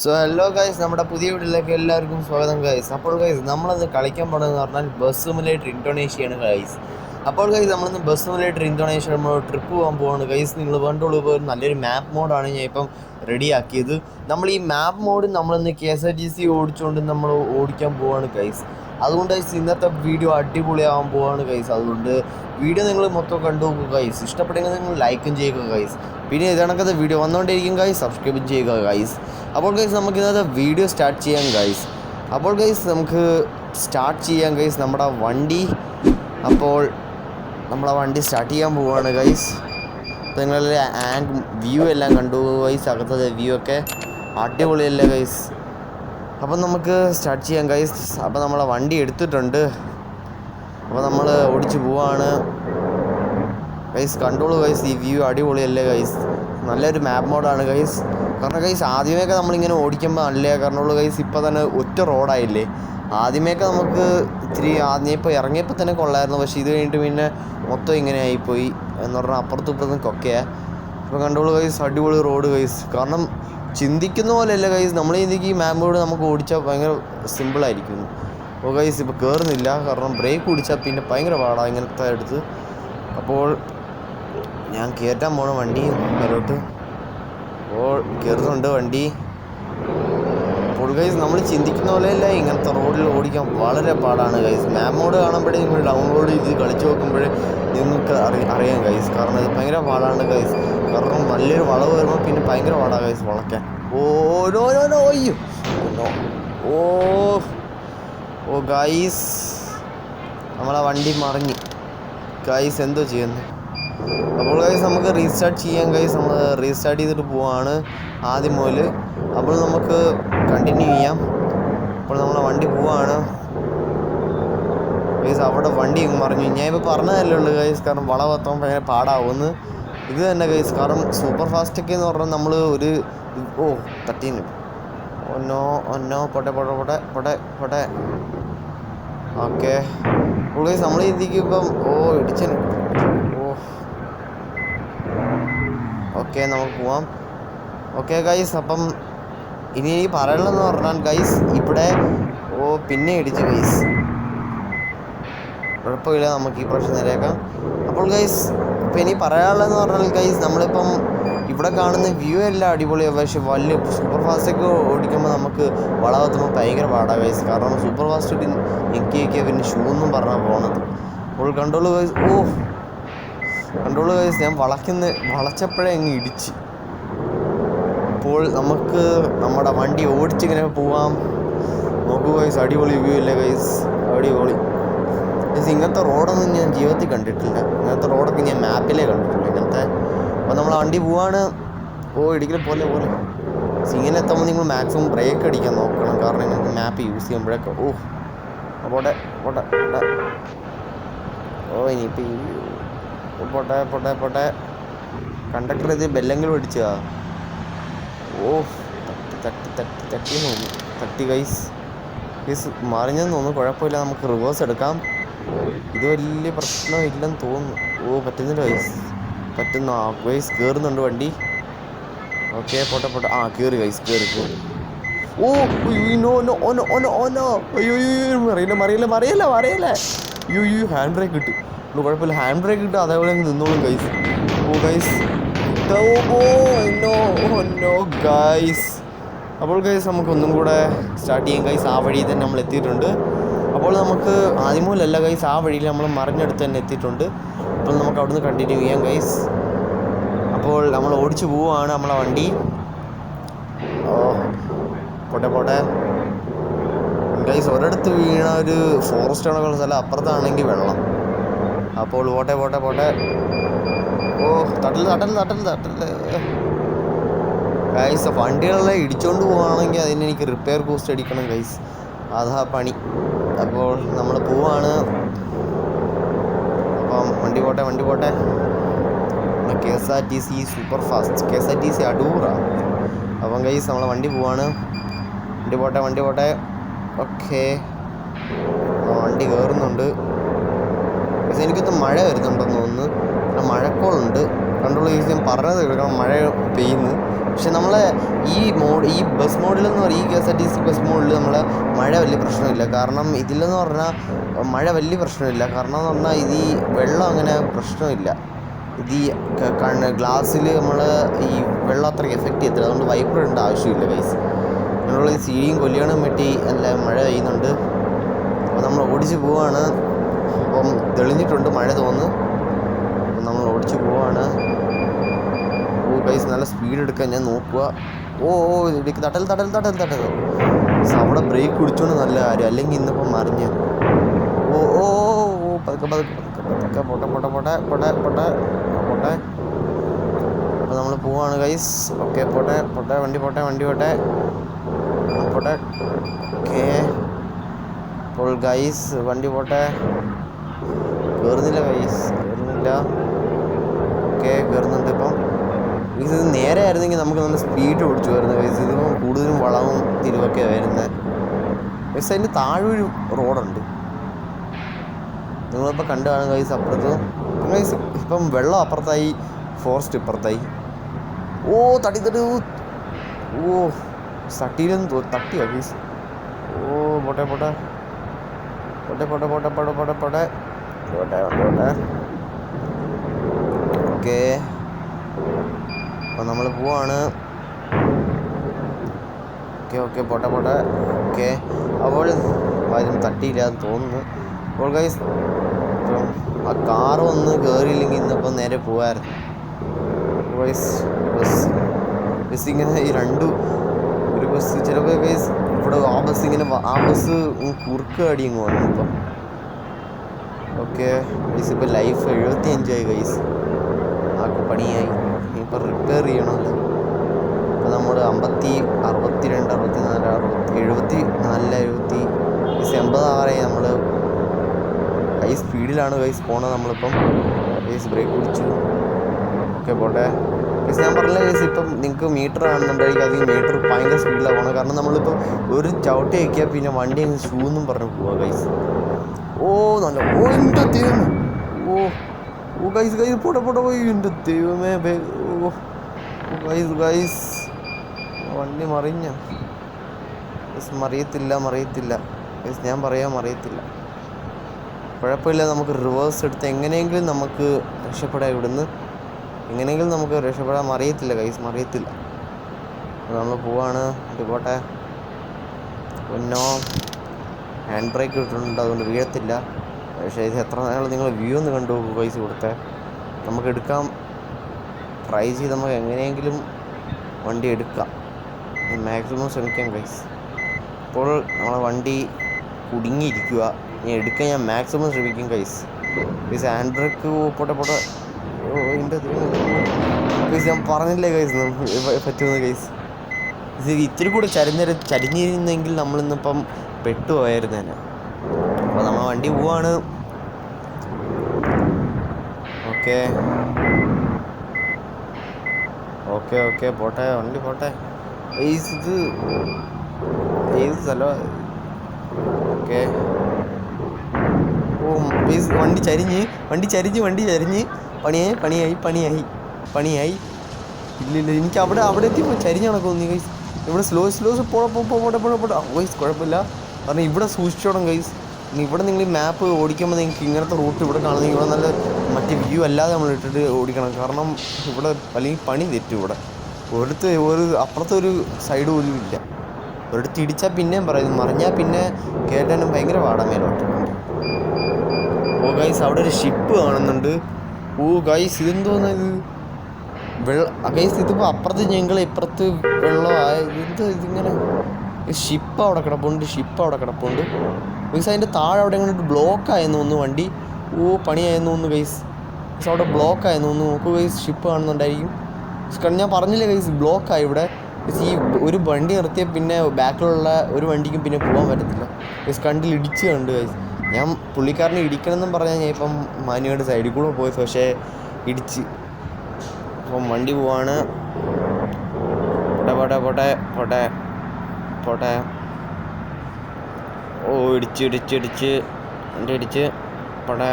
So hello guys, നമ്മുടെ പുതിയ വീട്ടിലേക്ക് എല്ലാവർക്കും സ്വാഗതം ഗൈസ്. അപ്പോൾ ഗൈസ് നമ്മളിന്ന് കളിക്കാൻ പോകണമെന്ന് പറഞ്ഞാൽ ബസ് സിമുലേറ്റർ ഇൻഡോനേഷ്യയാണ് ഗൈസ്. അപ്പോൾ ഗൈസ് നമ്മളിന്ന് ബസ് സിമുലേറ്റർ ഇൻഡോനേഷ്യ നമ്മൾ ട്രിപ്പ് പോകാൻ പോവാണ് ഗൈസ്. നിങ്ങൾ കണ്ടോളൂ, ഇപ്പോൾ നല്ലൊരു മാപ്പ് മോഡാണ് ഞാൻ ഇപ്പം റെഡിയാക്കിയത്. നമ്മൾ ഈ മാപ്പ് മോഡ് നമ്മളിന്ന് KSRTC ഓടിച്ചുകൊണ്ട് നമ്മൾ ഓടിക്കാൻ പോവാണ് ഗൈസ്. അതുകൊണ്ട് ഗൈസ് ഇന്നത്തെ വീഡിയോ അടിപൊളിയാവാൻ പോവാണ് ഗൈസ്. അതുകൊണ്ട് വീഡിയോ നിങ്ങൾ മൊത്തം കണ്ടു നോക്കുക ഗൈസ്. ഇഷ്ടപ്പെട്ടെങ്കിൽ നിങ്ങൾ ലൈക്കും ചെയ്യുക ഗൈസ്. പിന്നെ ഇതണക്കത്തെ വീഡിയോ വന്നുകൊണ്ടിരിക്കും ഗൈസ്, സബ്സ്ക്രൈബ് ചെയ്യുക ഗൈസ്. അപ്പോൾ ഗൈസ് നമുക്ക് ഇന്നത്തെ വീഡിയോ സ്റ്റാർട്ട് ചെയ്യാം ഗൈസ്. അപ്പോൾ ഗൈസ് നമുക്ക് സ്റ്റാർട്ട് ചെയ്യാം ഗൈസ് നമ്മുടെ വണ്ടി. അപ്പോൾ നമ്മളെ വണ്ടി സ്റ്റാർട്ട് ചെയ്യാൻ പോവുകയാണ് ഗൈസ്. അപ്പോൾ നിങ്ങളുടെ വ്യൂ എല്ലാം കണ്ടു ഗൈസ്. അകത്തത്തെ വ്യൂ ഒക്കെ അടിപൊളിയല്ലേ ഗൈസ്. അപ്പം നമുക്ക് സ്റ്റാർട്ട് ചെയ്യാം ഗൈസ്. അപ്പോൾ നമ്മളെ വണ്ടി എടുത്തിട്ടുണ്ട്. അപ്പോൾ നമ്മൾ ഓടിച്ച് പോവാണ് ഗൈസ്. കണ്ടോളൂ ഗൈസ്, ഈ വ്യൂ അടിപൊളിയല്ലേ ഗൈസ്. നല്ലൊരു മാപ്പ് മോഡാണ് ഗൈസ്. കാരണം ഗൈസ് ആദ്യമേയൊക്കെ നമ്മളിങ്ങനെ ഓടിക്കുമ്പോൾ നല്ല കാരണമുള്ളൂ ഗൈസ്. ഇപ്പോൾ തന്നെ ഒറ്റ റോഡായില്ലേ. ആദ്യമേയൊക്കെ നമുക്ക് ഇത്തിരി ഇപ്പോൾ ഇറങ്ങിയപ്പോൾ തന്നെ കൊള്ളായിരുന്നു. പക്ഷേ ഇത് കഴിഞ്ഞിട്ട് പിന്നെ മൊത്തം ഇങ്ങനെ ആയിപ്പോയി എന്ന് പറഞ്ഞാൽ അപ്പുറത്തും ഇപ്പുറത്തും കൊക്കയാണ്. ഇപ്പോൾ കണ്ടോളൂ ഗൈസ്, അടിപൊളി റോഡ് ഗൈസ്. കാരണം ചിന്തിക്കുന്ന പോലെയല്ല ഗൈസ്. നമ്മൾ ചിന്തിക്കും ഈ മാപ്പ് മോഡ് നമുക്ക് ഓടിച്ചാൽ ഭയങ്കര സിമ്പിളായിരിക്കും. അപ്പോൾ ഗൈസ് ഇപ്പോൾ കയറുന്നില്ല, കാരണം ബ്രേക്ക് പിടിച്ചാൽ പിന്നെ ഭയങ്കര പാടാണ് ഇങ്ങനത്തെ അടുത്ത്. അപ്പോൾ ഞാൻ കയറ്റാൻ പോണ വണ്ടി മേലോട്ട്. അപ്പോൾ കയറുന്നുണ്ട് വണ്ടി. അപ്പോൾ ഗൈസ് നമ്മൾ ചിന്തിക്കുന്ന പോലെയല്ല, ഇങ്ങനത്തെ റോഡിൽ ഓടിക്കാൻ വളരെ പാടാണ് ഗൈസ്. മാപ്പ് മോഡ് കാണുമ്പോഴേ നിങ്ങൾ ഡൗൺലോഡ് ചെയ്ത് കളിച്ച് നോക്കുമ്പോഴേ നിങ്ങൾക്ക് അറിയാം ഗൈസ്. കാരണം ഇത് ഭയങ്കര പാടാണ് ഗൈസ്. കാരണം നല്ലൊരു വളവ് വരുമ്പോൾ പിന്നെ ഭയങ്കര പാടാണ് ഗൈസ് വളയ്ക്കാൻ. ഓ ഗൈസ്, നമ്മളെ വണ്ടി മറിഞ്ഞു ഗൈസ്. എന്തോ ചെയ്യുന്നത്. അപ്പോൾ ഗൈസ് നമുക്ക് റീസ്റ്റാർട്ട് ചെയ്യാം ഗൈസ്. നമ്മൾ റീസ്റ്റാർട്ട് ചെയ്തിട്ട് പോവാണ് ആദ്യം മുതൽ. അപ്പോൾ നമുക്ക് കണ്ടിന്യൂ ചെയ്യാം. അപ്പോൾ നമ്മളെ വണ്ടി പോവാണ് ഗൈസ്. അവിടെ വണ്ടി മറിഞ്ഞു. ഞാൻ ഇപ്പോൾ പറഞ്ഞതല്ലേ ഉള്ളൂ ഗൈസ്. കാരണം വളവെത്താൻ ഭയങ്കര പാടാവുമെന്ന്. ഇത് തന്നെ ഗൈസ്. കാരണം സൂപ്പർ ഫാസ്റ്റൊക്കെ എന്ന് പറഞ്ഞാൽ നമ്മൾ ഒരു തട്ടീന് ഒന്നോ പൊട്ടെ ഓക്കെ. അപ്പോൾ ഗൈസ് നമ്മൾ ഇതിലേക്ക് ഇപ്പം ഇടിച്ചു. ഓക്കെ, നമുക്ക് പോവാം. ഓക്കെ ഗൈസ്, അപ്പം ഇനി പറയാനുള്ളതെന്ന് പറഞ്ഞാൽ ഗൈസ് ഇവിടെ പിന്നെ ഇടിച്ചു ഗൈസ്. കുഴപ്പമില്ല, നമുക്ക് ഈ പ്രശ്നം നേരെയാക്കാം. അപ്പോൾ ഗൈസ് ഇപ്പം ഇനി പറയാനുള്ളതെന്ന് പറഞ്ഞാൽ ഗൈസ് നമ്മളിപ്പം ഇവിടെ കാണുന്ന വ്യൂ എല്ലാം അടിപൊളിയാണ്. പക്ഷേ വലിയ സൂപ്പർ ഫാസ്റ്റൊക്കെ ഓടിക്കുമ്പോൾ നമുക്ക് വളവെത്തുമ്പോൾ ഭയങ്കര പാടാണ് ഗൈസ്. കാരണം സൂപ്പർ ഫാസ്റ്റ് ഞെക്കിയൊക്കെ പിന്നെ ഷൂ എന്നും പറഞ്ഞാൽ പോകണത്. അപ്പോൾ കണ്ടോളൂ ഗൈസ്. കണ്ടോളൂ ഗൈസ്, ഞാൻ വളച്ചപ്പോഴേ അങ്ങ് ഇടിച്ച്. അപ്പോൾ നമുക്ക് നമ്മുടെ വണ്ടി ഓടിച്ചിങ്ങനെ പോവാം. നോക്കൂ ഗൈസ്, അടിപൊളി വ്യൂ അല്ലേ ഗൈസ്, അടിപൊളി ഗൈസ്. ഇങ്ങനത്തെ റോഡൊന്നും ഞാൻ ജീവിതത്തിൽ കണ്ടിട്ടില്ല. ഇങ്ങനത്തെ റോഡൊക്കെ ഞാൻ മാപ്പിലേ കണ്ടിട്ടുള്ളൂ ഇങ്ങനത്തെ. അപ്പോൾ നമ്മളെ വണ്ടി പോവാണ്. ഇടിക്കൽ പോലെ ഇങ്ങനെ എത്തുമ്പോൾ നിങ്ങൾ മാക്സിമം ബ്രേക്ക് അടിക്കാൻ നോക്കണം. കാരണം ഇങ്ങനത്തെ മാപ്പ് യൂസ് ചെയ്യുമ്പോഴൊക്കെ പോട്ടെ ഇനിയിപ്പോൾ പോട്ടെ. കണ്ടക്ടർ ഇത് ബെല്ലെങ്കിലും അടിച്ചാ. തട്ടി ഗൈസ് മറിഞ്ഞെന്ന് തോന്നുന്നു. കുഴപ്പമില്ല, നമുക്ക് റിവേഴ്സ് എടുക്കാം. ഇത് വലിയ പ്രശ്നമില്ലെന്ന് തോന്നുന്നു. പറ്റുന്നില്ല ഗൈസ്. പറ്റുന്ന ഗൈസ് കയറുന്നുണ്ട് വണ്ടി. ഓക്കെ, പോട്ടെ. കയറി ഗൈസ്, കയറി. മറിയല്ല. ഹാൻഡ് ബ്രേക്ക് കിട്ടും. കുഴപ്പമില്ല, ഹാൻഡ് ബ്രേക്ക് കിട്ടും. അതേപോലെ നിന്നോളും ഗൈസ്. Guys guys. അപ്പോൾ ഗൈസ് നമുക്കൊന്നും കൂടെ സ്റ്റാർട്ട് ചെയ്യാം ഗൈസ്. ആ വഴി തന്നെ നമ്മൾ എത്തിയിട്ടുണ്ട്. അപ്പോൾ നമുക്ക് ആദ്യമൂലല്ല ഗൈസ്, ആ വഴിയിൽ നമ്മൾ മറിഞ്ഞെടുത്ത് തന്നെ എത്തിയിട്ടുണ്ട്. അപ്പോൾ നമുക്ക് അവിടുന്ന് കണ്ടിന്യൂ ചെയ്യാം ഗൈസ്. അപ്പോൾ നമ്മൾ ഓടിച്ചു പോവുകയാണ് നമ്മളെ വണ്ടി. പോട്ടെ ഗൈസ്. ഒരിടത്ത് വീണ ഒരു ഫോറസ്റ്റ് കണക്കുള്ള സ്ഥലം, അപ്പുറത്താണെങ്കിൽ വെള്ളം. അപ്പോൾ പോട്ടെ. തട്ടല് ഗൈസ്. വണ്ടികളെല്ലാം ഇടിച്ചുകൊണ്ട് പോവുകയാണെങ്കിൽ അതിന് എനിക്ക് റിപ്പയർ കോസ്റ്റ് അടിക്കണം ഗൈസ്. അതാ പണി. അപ്പോൾ നമ്മൾ പോവാണ്. അപ്പം വണ്ടി പോട്ടെ. KSRTC super fast, KSRTC അടൂറാണ്. അപ്പം ഗൈസ് നമ്മളെ വണ്ടി പോവാണ്. വണ്ടി പോട്ടെ. ഓക്കെ, വണ്ടി കയറുന്നുണ്ട്. പക്ഷേ എനിക്കൊന്ന് മഴ വരുന്നുണ്ടെന്ന് തോന്നുന്നു. മഴക്കോളുണ്ട്. കണ്ടോളൂ ഗൈസ്, ഞാൻ പറഞ്ഞത് കേൾക്കണം, മഴ പെയ്യുന്നു. പക്ഷെ നമ്മളെ ഈ ബസ് മോഡിലെന്ന് പറഞ്ഞാൽ ഈ KSRTC ബസ് മോഡിൽ നമ്മളെ മഴ വലിയ പ്രശ്നമില്ല. കാരണം ഇതിലെന്ന് പറഞ്ഞാൽ മഴ വലിയ പ്രശ്നമില്ല. കാരണം എന്ന് പറഞ്ഞാൽ ഇത് ഈ വെള്ളം അങ്ങനെ പ്രശ്നമില്ല. ഇത് ഈ ഗ്ലാസ്സിൽ നമ്മൾ ഈ വെള്ളം അത്രയ്ക്ക് എഫക്റ്റ് ചെയ്യത്തില്ല. അതുകൊണ്ട് വൈപ്പർ ഇടേണ്ട ആവശ്യമില്ല ഗൈസ്. അങ്ങനെയുള്ള ഈ സീഡിയും കൊല്ലിയാണും വെട്ടി നല്ല മഴ പെയ്യുന്നുണ്ട്. അപ്പോൾ നമ്മൾ ഓടിച്ച് പോവാണ്. അപ്പം തെളിഞ്ഞിട്ടുണ്ട്, മഴ തോന്നുന്നു. അപ്പം നമ്മൾ ഓടിച്ച് പോവാണ്. ഗൈസ് നല്ല സ്പീഡ് എടുക്കാൻ ഞാൻ നോക്കുക. ഇടയ്ക്ക് തട്ടൽ. അവിടെ ബ്രേക്ക് പിടിച്ചോണ്ട് നല്ല കാര്യം, അല്ലെങ്കിൽ ഇന്നിപ്പം മറിഞ്ഞ്. പതുക്കെ പോട്ടെ. അപ്പോൾ നമ്മൾ പോവാണ് ഗൈസ്. ഓക്കെ, പോട്ടെ വണ്ടി പോട്ടെ. ഓക്കെ, അപ്പോൾ ഗൈസ് വണ്ടി പോട്ടെ. കയറുന്നില്ല. ഓക്കെ, കയറുന്നുണ്ട് ഇപ്പം. ഇത് നേരെ ആയിരുന്നെങ്കിൽ നമുക്ക് നല്ല സ്പീഡ് ഓടിച്ചു വരുന്നത് ഗൈസ്. ഇതിപ്പം കൂടുതലും വളവും തിരിവൊക്കെ വരുന്നത് ഗൈസ്. അതിൻ്റെ താഴെ ഒരു റോഡുണ്ട്, നിങ്ങളിപ്പോൾ കണ്ടു കാണും ഗൈസ്. അപ്പുറത്ത് ഗൈസ് ഇപ്പം വെള്ളം അപ്പുറത്തായി, ഫോറസ്റ്റ് ഇപ്പുറത്തായി. തട്ടി സട്ടിയിലൊന്നും തട്ടിയോ ഗൈസ്? പോട്ടെ. ഓക്കെ, അപ്പോൾ നമ്മൾ പോവാണ്. ഓക്കെ, പോട്ടെ. ഓക്കെ, അപ്പോൾ ആരും തട്ടിയില്ല എന്ന് തോന്നുന്നു. അപ്പോൾ ഗൈസ് ഇപ്പം ആ കാറ് വന്ന് കയറിയില്ലെങ്കിൽ ഇന്നിപ്പം നേരെ പോകാമായിരുന്നു ഗൈസ്. ബസ് ഇങ്ങനെ ഈ ഒരു ബസ് ചിലപ്പോൾ ഗൈസ് ഇവിടെ ആ ബസ് കുറുക്ക് അടി ഇങ്ങ് വന്നു ഇപ്പം. ഓക്കെ ഗൈസ്, ഇപ്പോൾ ലൈഫ് 75 ഗൈസ്. പണിയായി, ഇപ്പം റിപ്പയർ ചെയ്യണമല്ലോ. അപ്പോൾ നമ്മൾ 62, 64, 74, 80 നമ്മൾ ഹൈ സ്പീഡിലാണ് ഗൈസ് പോണത്. നമ്മളിപ്പം ഗൈസ് ബ്രേക്ക് പിടിച്ചു. ഓക്കെ, പോട്ടെ ഗൈസ്. ഞാൻ പറഞ്ഞില്ല ഗൈസ്, ഇപ്പം നിങ്ങൾക്ക് മീറ്റർ ആണെന്നുണ്ടെങ്കിൽ അത് ഈ മീറ്റർ ഭയങ്കര സ്പീഡിലാണ് പോകുന്നത്. കാരണം നമ്മളിപ്പോൾ ഒരു ചവിട്ടി വയ്ക്കുക, പിന്നെ വണ്ടി ഷൂ എന്നും പറഞ്ഞ് പോവുക ഗൈസ്. നല്ല എൻ്റെ ദൈവം. ഗൈസ് പോട്ടെ പോയി. എൻ്റെ ദൈവമേ. ഗൈസ് വണ്ടി മറിഞ്ഞ ഗൈസ്. മറിയത്തില്ല ഗൈസ്, ഞാൻ മറിയത്തില്ല. കുഴപ്പമില്ല, നമുക്ക് റിവേഴ്സ് എടുത്ത് എങ്ങനെയെങ്കിലും നമുക്ക് രക്ഷപ്പെടാം. ഇവിടുന്ന് എങ്ങനെയെങ്കിലും നമുക്ക് രക്ഷപ്പെടാൻ. മറിയത്തില്ല ഗൈസ്, നമ്മൾ പോവാണ്. പോട്ടെ. ഹാൻഡ് ബ്രേക്ക് ഇട്ടിട്ടുണ്ട്, അതുകൊണ്ട് വീഴത്തില്ല. പക്ഷേ ഇത് എത്ര നാൾ നിങ്ങൾ വ്യൂ ഒന്ന് കണ്ടു പോകും ഗൈസ്. കൊടുത്തേ നമുക്ക് എടുക്കാം, ട്രൈ ചെയ്ത് നമുക്ക് എങ്ങനെയെങ്കിലും വണ്ടി എടുക്കാം. മാക്സിമം ശ്രമിക്കാം ഗൈസ്. ഇപ്പോൾ നമ്മളെ വണ്ടി കുടുങ്ങിയിരിക്കുക. എടുക്കാൻ ഞാൻ മാക്സിമം ശ്രമിക്കും ഗൈസ്. ഹാൻഡ് ബ്രേക്ക് പോട്ടെ. എൻ്റെ ഗൈസ്, ഞാൻ പറഞ്ഞില്ലേ ഗൈസ് പറ്റുമെന്ന് ഗൈസ്. ഇത് ഇത്തിരി കൂടെ ചരിഞ്ഞിരുന്നെങ്കിൽ നമ്മളിന്നിപ്പം പെട്ടുപോയായിരുന്നു തന്നെ. അപ്പോൾ നമ്മൾ വണ്ടി പോവാണ്. ഓക്കെ, പോട്ടെ വണ്ടി പോട്ടെ. ഇത് ഏത് സ്ഥലമാണ്? ഓക്കെ, വണ്ടി ചരിഞ്ഞ് പണിയായി. ഇല്ല, എനിക്ക് അവിടെ എത്തിയപ്പോൾ ചരിഞ്ഞ് നടക്കുന്നു ഗൈസ്. ഇവിടെ സ്ലോ പോട്ടെ ഗൈസ്. കുഴപ്പമില്ല, കാരണം ഇവിടെ സൂക്ഷിച്ചോണം ഗൈസ്. ഇവിടെ നിങ്ങൾ ഈ മാപ്പ് ഓടിക്കുമ്പോൾ നിങ്ങൾക്ക് ഇങ്ങനത്തെ റൂട്ട് ഇവിടെ കാണുന്നെങ്കിൽ ഇവിടെ നല്ല മറ്റേ വ്യൂ അല്ലാതെ നമ്മൾ ഇട്ടിട്ട് ഓടിക്കണം. കാരണം ഇവിടെ അല്ലെങ്കിൽ പണി തെറ്റും. ഇവിടെ അപ്പുറത്തെ ഒരു സൈഡ് പോലും ഇല്ല. ഒരിടത്ത് ഇടിച്ചാൽ പിന്നെയും പറയും, മറിഞ്ഞാൽ പിന്നെ കേട്ടാനും ഭയങ്കര പാടാമേലോട്ട്. ഗൈസ്, അവിടെ ഒരു ഷിപ്പ് കാണുന്നുണ്ട്. ഗൈസ്, ഇതെന്തോന്ന് ഇത്? ഗൈസ്, ഇതിപ്പോൾ അപ്പുറത്ത് ഞങ്ങൾ ഇപ്പുറത്ത് വെള്ളമായ ഇതിങ്ങനെ ഷിപ്പ് അവിടെ കിടപ്പുണ്ട്. ഗൈസ്, അതിൻ്റെ താഴെ അവിടെ ഇങ്ങനെ ബ്ലോക്ക് ആയെന്ന് തോന്നുന്നു വണ്ടി. പണിയായെന്ന് തോന്നുന്നു ഗൈസ്. അവിടെ ബ്ലോക്ക് ആയെന്ന് തോന്നുന്നു. നോക്കൂ ഗൈസ്, ഷിപ്പ് കാണുന്നുണ്ടായിരിക്കും. ഞാൻ പറഞ്ഞില്ലേ ഗൈസ്, ബ്ലോക്കായി ഇവിടെ. ഈ ഒരു വണ്ടി നിർത്തിയാൽ പിന്നെ ബാക്കിലുള്ള ഒരു വണ്ടിക്കും പിന്നെ പോകാൻ പറ്റത്തില്ല ഗൈസ്. ഇടിച്ച് കണ്ട് ഗൈസ്. ഞാൻ പുള്ളിക്കാരനെ ഇടിക്കണമെന്നും പറഞ്ഞാൽ ഞാൻ ഇപ്പം മാനുവായിട്ട് സൈഡിൽ കൂടെ പോയത്, പക്ഷേ ഇടിച്ച്. അപ്പം വണ്ടി പോവാണ്. പോട്ടെ. ഇടിച്ച് വണ്ടി ഇടിച്ച് പോട്ടെ.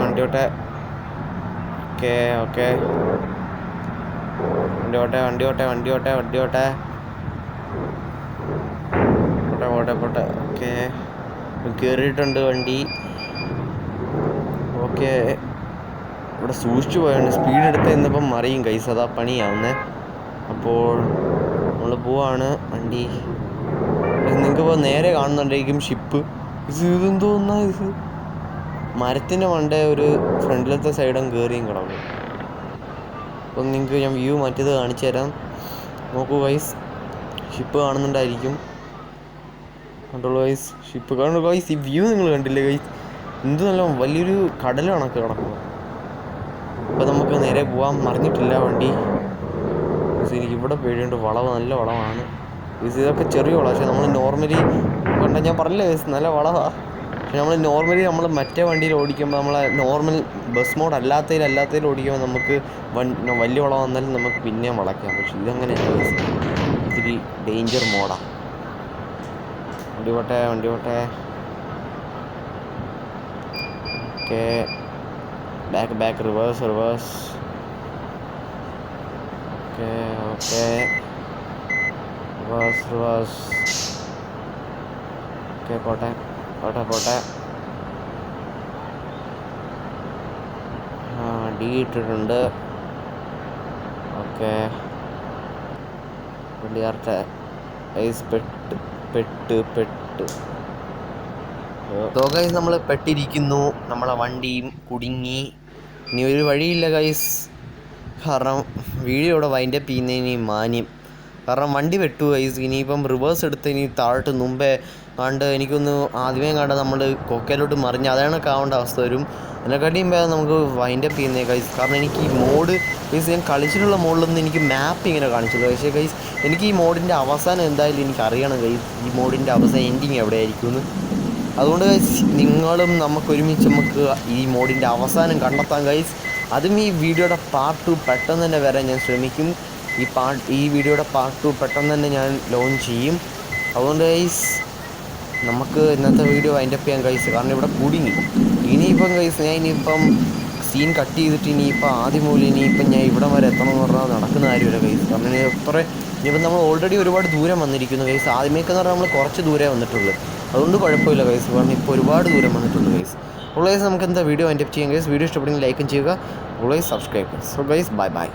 വണ്ടി ഓട്ടെ. ഓക്കെ. വണ്ടി ഓട്ടെ വണ്ടി ഓട്ടെ വണ്ടി ഓട്ടെ വണ്ടി ഓട്ടെ പോട്ടെ പോട്ടെ പോട്ടെ. ഓക്കെ, കയറിയിട്ടുണ്ട് വണ്ടി. ഓക്കെ, ഇവിടെ സൂക്ഷിച്ചു പോയാണ്. സ്പീഡ് എടുത്ത് ഇന്നിപ്പം മറിയും കൈസ്, അതാ പണിയാവുന്നേ. അപ്പോൾ നമ്മൾ പോവാണ്. വണ്ടി നിങ്ങൾക്കിപ്പോൾ നേരെ കാണുന്നുണ്ടായിരിക്കും ഷിപ്പ്. ഇതെന്തോന്നാ ഇത്? മരത്തിൻ്റെ മണ്ടേ ഒരു ഫ്രണ്ടിലത്തെ സൈഡും കയറിയും കിടക്കും. അപ്പം നിങ്ങൾക്ക് ഞാൻ വ്യൂ മറ്റേത് കാണിച്ചു തരാം. നോക്കൂ ഗൈസ്, ഷിപ്പ് കാണുന്നുണ്ടായിരിക്കും. കണ്ടോളൂ ഗൈസ്, ഷിപ്പ് കണ്ടു ഗൈസ്. ഈ വ്യൂ നിങ്ങൾ കണ്ടില്ലേ ഗൈസ്? എന്ത് നല്ല വലിയൊരു കടൽ കണക്ക് കിടക്കുന്നു. അപ്പോൾ നമുക്ക് നേരെ പോവാം. മറിഞ്ഞിട്ടില്ല വണ്ടി. എനിക്കിവിടെ പേടിയുണ്ട്. വളവ് നല്ല വളവാണ്. ഇതൊക്കെ ചെറിയ വളമാണ്. പക്ഷെ നമ്മൾ നോർമലി കണ്ട, ഞാൻ പറഞ്ഞില്ലേ ഗൈസ്, നല്ല വളവാണ്. പക്ഷെ നമ്മൾ മറ്റേ വണ്ടിയിൽ ഓടിക്കുമ്പോൾ നമ്മളെ നോർമൽ ബസ് മോഡ് അല്ലാത്തതിൽ ഓടിക്കുമ്പോൾ നമുക്ക് വലിയ വളം വന്നാലും നമുക്ക് പിന്നെയും വളയ്ക്കാം. പക്ഷെ ഇതങ്ങനെയല്ല ഗൈസ്, ഇത്തിരി ഡേഞ്ചർ മോഡാണ്. വണ്ടി പോട്ടെ വണ്ടി പോട്ടെ. Okay, back reverse. Okay reverse. Okay, പോട്ടെ. ഡി ഇട്ടിട്ടുണ്ട്. ഓക്കെ, വണ്ടി കറക്റ്റ്. ഐസ് പെട്ട് ഗൈസ്, നമ്മൾ പെട്ടിരിക്കുന്നു. നമ്മളെ വണ്ടിയും കുടുങ്ങി. ഇനി ഒരു വഴിയില്ല ഗൈസ്, കാരണം വീഡിയോ ഇവിടെ വൈൻഡപ്പ് ചെയ്യുന്നതിന് മാന്യം. കാരണം വണ്ടി വെട്ടു ഗൈസ്. ഇനിയിപ്പം റിവേഴ്സ് എടുത്ത് ഇനി താഴോട്ട് മുമ്പേ എനിക്കൊന്ന് ആദ്യമേ നമ്മൾ കൊക്കയിലോട്ട് മറിഞ്ഞ് അതാണ് ആവേണ്ട അവസ്ഥ വരും. അതിനെക്കാട്ടിയും വേഗം നമുക്ക് വൈൻഡപ്പ് ചെയ്യുന്നേ ഗൈസ്. കാരണം എനിക്ക് ഈ മോഡ് ഗൈസ്, ഞാൻ കളിച്ചിട്ടുള്ള മോഡിലൊന്നും എനിക്ക് മാപ്പ് ഇങ്ങനെ കാണിച്ചില്ല. പക്ഷേ ഗൈസ്, എനിക്ക് ഈ മോഡിൻ്റെ അവസാനം എന്തായാലും എനിക്ക് അറിയണം ഗൈസ്. ഈ മോഡിൻ്റെ അവസാനം എൻഡിങ് എവിടെയായിരിക്കും എന്ന്. അതുകൊണ്ട് ഗൈസ്, നിങ്ങളും നമുക്ക് ഈ മോഡിൻ്റെ അവസാനം കണ്ടെത്താം ഗൈസ്. അതും ഈ വീഡിയോയുടെ പാർട്ട് 2 പെട്ടെന്ന് തന്നെ വരാൻ ഞാൻ ശ്രമിക്കും. ഈ വീഡിയോയുടെ പാർട്ട് 2 പെട്ടെന്ന് തന്നെ ഞാൻ ലോഞ്ച് ചെയ്യും. അതുകൊണ്ട് ഗൈസ്, നമുക്ക് ഇന്നത്തെ വീഡിയോ വൈൻഡപ്പ് ചെയ്യാൻ ഗൈസ്. കാരണം ഇവിടെ കുടുങ്ങി. ഇനിയിപ്പം ഗൈസ്, ഞാൻ ഇനിയിപ്പം സീൻ കട്ട് ചെയ്തിട്ട് ഇനിയിപ്പോൾ ആദ്യം മൂലം ഇനിയിപ്പം ഞാൻ ഇവിടെ വരെ എത്തണമെന്ന് പറഞ്ഞാൽ നടക്കുന്ന കാര്യമില്ല ഗൈസ്. കാരണം ഇനിയിപ്പം നമ്മൾ ഓൾറെഡി ഒരുപാട് ദൂരം വന്നിരിക്കുന്നു ഗൈസ്. ആദ്യമേക്കെന്ന് പറഞ്ഞാൽ നമ്മൾ കുറച്ച് ദൂരമേ വന്നിട്ടുള്ളൂ. അതുകൊണ്ട് കുഴപ്പമില്ല ഗൈസ്, കാരണം ഇപ്പോൾ ഒരുപാട് ദൂരം വന്നിട്ടുണ്ട് ഗൈസ്. ഓൾവേസ് നമുക്ക് എന്താ വീഡിയോ വൈൻഡപ്പ് ചെയ്യാം ഗൈസ്. വീഡിയോ ഇഷ്ടപ്പെടുമെങ്കിൽ ലൈക്കും ചെയ്യുക. Always subscribe. So guys, by.